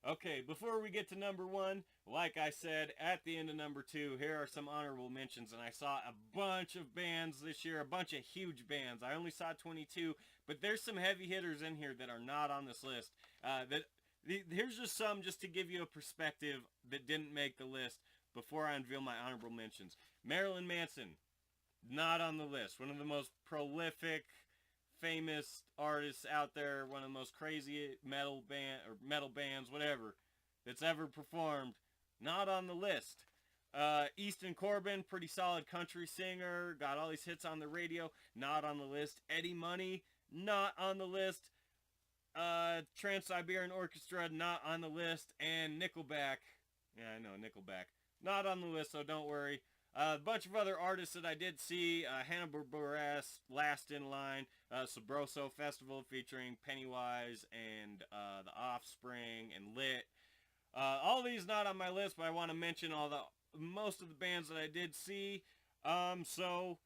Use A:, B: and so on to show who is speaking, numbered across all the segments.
A: Okay, before we get to number one, like I said at the end of number two, here are some honorable mentions. And I saw a bunch of bands this year, a bunch of huge bands. I only saw 22, but there's some heavy hitters in here that are not on this list. Here's just some just to give you a perspective that didn't make the list before I unveil my honorable mentions. Marilyn Manson, not on the list. One of the most prolific, famous artists out there, one of the most crazy metal bands, whatever, that's ever performed. Not on the list. Easton Corbin, pretty solid country singer, got all these hits on the radio. Not on the list. Eddie Money, not on the list. Trans-Siberian Orchestra, not on the list. And Nickelback, yeah, I know, Nickelback, not on the list, so don't worry. A bunch of other artists that I did see, Hanna-Barbera's Last in Line, Sabroso Festival featuring Pennywise and The Offspring and Lit. All these not on my list, but I want to mention most of the bands that I did see. So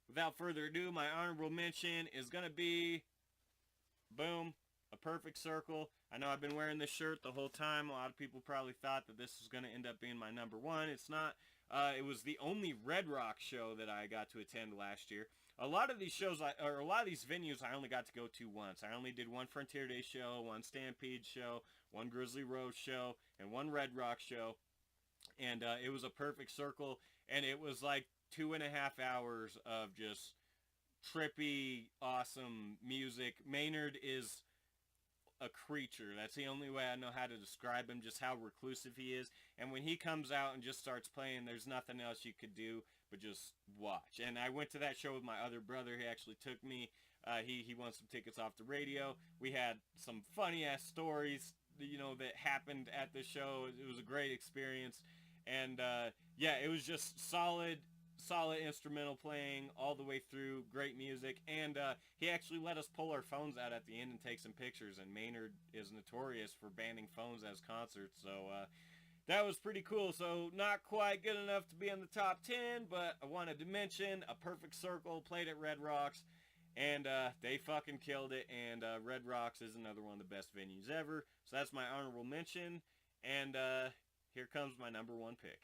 A: without further ado, my honorable mention is gonna be boom, A Perfect Circle. I know I've been wearing this shirt the whole time. A lot of people probably thought that this was going to end up being my number one. It's not. It was the only Red Rock show that I got to attend last year. A lot of these shows, or a lot of these venues, I only got to go to once. I only did one Frontier Day show, one Stampede show, one Grizzly Road show, and one Red Rock show. And it was A Perfect Circle, and it was like 2.5 hours of just trippy, awesome music. Maynard is a creature. That's the only way I know how to describe him, just how reclusive he is. And when he comes out and just starts playing, there's nothing else you could do but just watch. And I went to that show with my other brother. He actually took me. He won some tickets off the radio. We had some funny ass stories, that happened at the show. It was a great experience. And yeah, it was just solid instrumental playing all the way through, great music, and he actually let us pull our phones out at the end and take some pictures, and Maynard is notorious for banning phones as concerts, so that was pretty cool. So not quite good enough to be in the top 10, but I wanted to mention A Perfect Circle played at Red Rocks, and they fucking killed it, and Red Rocks is another one of the best venues ever, so that's my honorable mention, and here comes my number one pick.